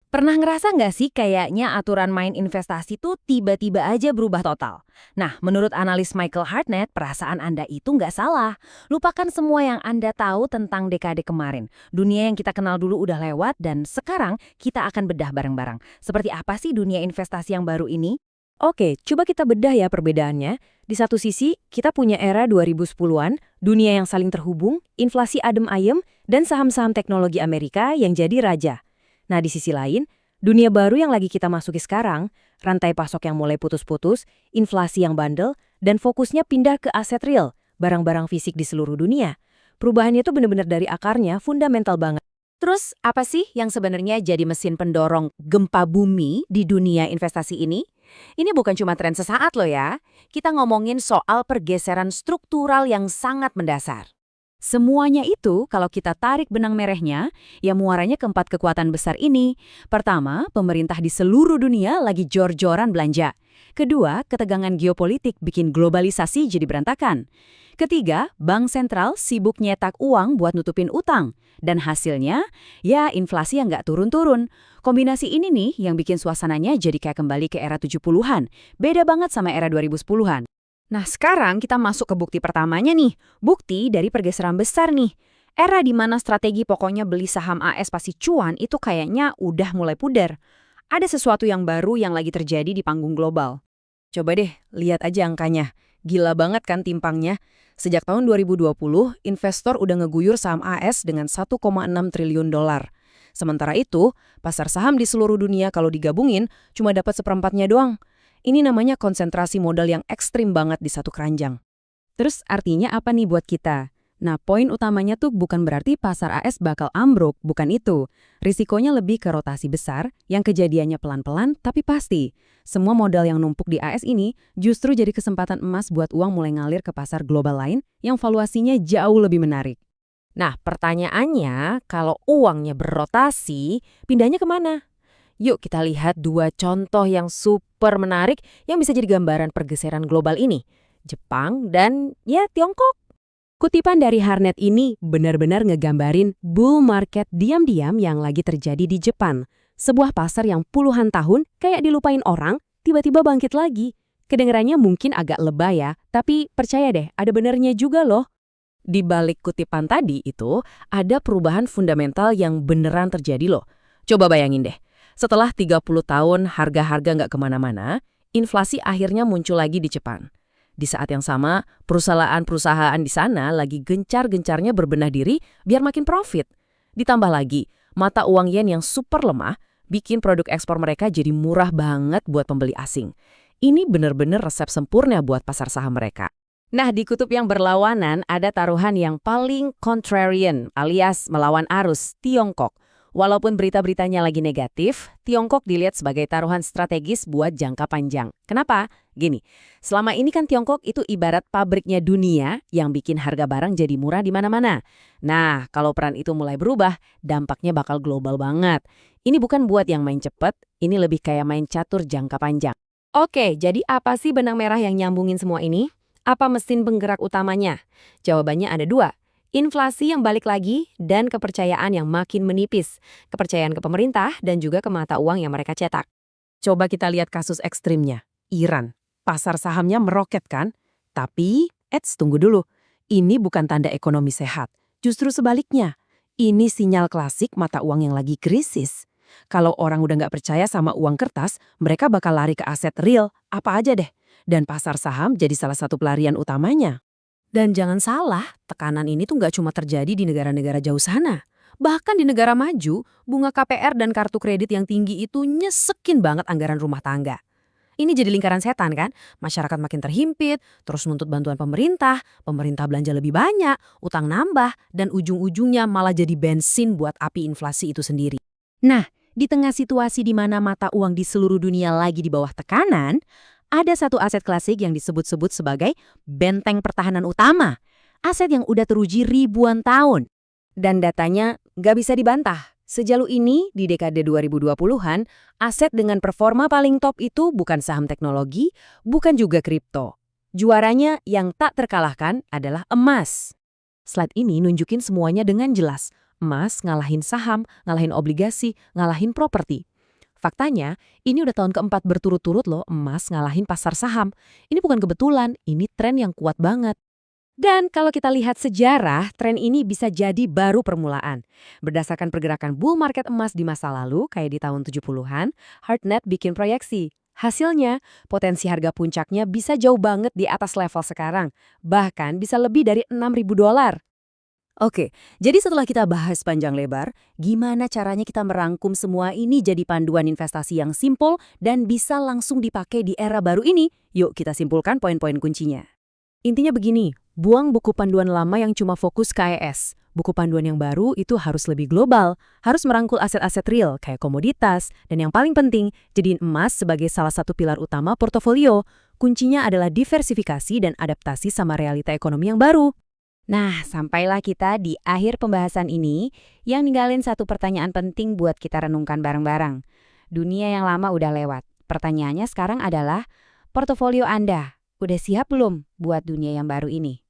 Pernah ngerasa nggak sih kayaknya aturan main investasi tuh tiba-tiba aja berubah total? Nah, menurut analis Michael Hartnett, perasaan Anda itu nggak salah. Lupakan semua yang Anda tahu tentang dekade kemarin. Dunia yang kita kenal dulu udah lewat dan sekarang kita akan bedah bareng-bareng. Seperti apa sih dunia investasi yang baru ini? Oke, coba kita bedah ya perbedaannya. Di satu sisi, kita punya era 2010-an, dunia yang saling terhubung, inflasi adem ayem, dan saham-saham teknologi Amerika yang jadi raja. Nah, di sisi lain, dunia baru yang lagi kita masuki sekarang, rantai pasok yang mulai putus-putus, inflasi yang bandel, dan fokusnya pindah ke aset real, barang-barang fisik di seluruh dunia. Perubahannya itu benar-benar dari akarnya fundamental banget. Terus, apa sih yang sebenarnya jadi mesin pendorong gempa bumi di dunia investasi ini? Ini bukan cuma tren sesaat loh ya. Kita ngomongin soal pergeseran struktural yang sangat mendasar. Semuanya itu, kalau kita tarik benang merahnya, ya muaranya keempat kekuatan besar ini. Pertama, pemerintah di seluruh dunia lagi jor-joran belanja. Kedua, ketegangan geopolitik bikin globalisasi jadi berantakan. Ketiga, bank sentral sibuk nyetak uang buat nutupin utang. Dan hasilnya, ya inflasi yang nggak turun-turun. Kombinasi ini nih yang bikin suasananya jadi kayak kembali ke era 70-an. Beda banget sama era 2010-an. Nah, sekarang kita masuk ke bukti pertamanya nih. Bukti dari pergeseran besar nih. Era di mana strategi pokoknya beli saham AS pasti cuan itu kayaknya udah mulai pudar. Ada sesuatu yang baru yang lagi terjadi di panggung global. Coba deh, lihat aja angkanya. Gila banget kan timpangnya. Sejak tahun 2020, investor udah ngeguyur saham AS dengan 1,6 triliun dolar. Sementara itu, pasar saham di seluruh dunia kalau digabungin cuma dapat seperempatnya doang. Ini namanya konsentrasi modal yang ekstrim banget di satu keranjang. Terus artinya apa nih buat kita? Nah, poin utamanya tuh bukan berarti pasar AS bakal ambruk, bukan itu. Risikonya lebih ke rotasi besar, yang kejadiannya pelan-pelan tapi pasti. Semua modal yang numpuk di AS ini justru jadi kesempatan emas buat uang mulai ngalir ke pasar global lain yang valuasinya jauh lebih menarik. Nah, pertanyaannya, kalau uangnya berrotasi, pindahnya kemana? Yuk kita lihat dua contoh yang super menarik yang bisa jadi gambaran pergeseran global ini. Jepang dan ya Tiongkok. Kutipan dari Harnett ini benar-benar ngegambarin bull market diam-diam yang lagi terjadi di Jepang. Sebuah pasar yang puluhan tahun kayak dilupain orang, tiba-tiba bangkit lagi. Kedengarannya mungkin agak lebay ya, tapi percaya deh, ada benernya juga loh. Di balik kutipan tadi itu, ada perubahan fundamental yang beneran terjadi loh. Coba bayangin deh, setelah 30 tahun harga-harga nggak kemana-mana, inflasi akhirnya muncul lagi di Jepang. Di saat yang sama, perusahaan-perusahaan di sana lagi gencar-gencarnya berbenah diri biar makin profit. Ditambah lagi, mata uang yen yang super lemah bikin produk ekspor mereka jadi murah banget buat pembeli asing. Ini bener-bener resep sempurna buat pasar saham mereka. Nah, di kutub yang berlawanan ada taruhan yang paling contrarian alias melawan arus, Tiongkok. Walaupun berita-beritanya lagi negatif, Tiongkok dilihat sebagai taruhan strategis buat jangka panjang. Kenapa? Gini, selama ini kan Tiongkok itu ibarat pabriknya dunia yang bikin harga barang jadi murah di mana-mana. Nah, kalau peran itu mulai berubah, dampaknya bakal global banget. Ini bukan buat yang main cepet, ini lebih kayak main catur jangka panjang. Oke, jadi apa sih benang merah yang nyambungin semua ini? Apa mesin penggerak utamanya? Jawabannya ada dua. Inflasi yang balik lagi dan kepercayaan yang makin menipis. Kepercayaan ke pemerintah dan juga ke mata uang yang mereka cetak. Coba kita lihat kasus ekstrimnya, Iran. Pasar sahamnya meroket kan? Tapi, tunggu dulu. Ini bukan tanda ekonomi sehat. Justru sebaliknya. Ini sinyal klasik mata uang yang lagi krisis. Kalau orang udah nggak percaya sama uang kertas, mereka bakal lari ke aset real, apa aja deh. Dan pasar saham jadi salah satu pelarian utamanya. Dan jangan salah, tekanan ini tuh nggak cuma terjadi di negara-negara jauh sana. Bahkan di negara maju, bunga KPR dan kartu kredit yang tinggi itu nyesekin banget anggaran rumah tangga. Ini jadi lingkaran setan kan? Masyarakat makin terhimpit, terus nuntut bantuan pemerintah, pemerintah belanja lebih banyak, utang nambah, dan ujung-ujungnya malah jadi bensin buat api inflasi itu sendiri. Nah, di tengah situasi di mana mata uang di seluruh dunia lagi di bawah tekanan, ada satu aset klasik yang disebut-sebut sebagai benteng pertahanan utama. Aset yang udah teruji ribuan tahun. Dan datanya nggak bisa dibantah. Sejauh ini, di dekade 2020-an, aset dengan performa paling top itu bukan saham teknologi, bukan juga kripto. Juaranya yang tak terkalahkan adalah emas. Slide ini nunjukin semuanya dengan jelas. Emas ngalahin saham, ngalahin obligasi, ngalahin properti. Faktanya, ini udah tahun keempat berturut-turut loh emas ngalahin pasar saham. Ini bukan kebetulan, ini tren yang kuat banget. Dan kalau kita lihat sejarah, tren ini bisa jadi baru permulaan. Berdasarkan pergerakan bull market emas di masa lalu, kayak di tahun 70-an, Hartnett bikin proyeksi. Hasilnya, potensi harga puncaknya bisa jauh banget di atas level sekarang. Bahkan bisa lebih dari $6.000. Oke, jadi setelah kita bahas panjang lebar, gimana caranya kita merangkum semua ini jadi panduan investasi yang simpel dan bisa langsung dipakai di era baru ini? Yuk kita simpulkan poin-poin kuncinya. Intinya begini, buang buku panduan lama yang cuma fokus KES. Buku panduan yang baru itu harus lebih global, harus merangkul aset-aset real kayak komoditas, dan yang paling penting, jadiin emas sebagai salah satu pilar utama portofolio. Kuncinya adalah diversifikasi dan adaptasi sama realita ekonomi yang baru. Nah, sampailah kita di akhir pembahasan ini yang ninggalin satu pertanyaan penting buat kita renungkan bareng-bareng. Dunia yang lama udah lewat. Pertanyaannya sekarang adalah, portofolio Anda udah siap belum buat dunia yang baru ini?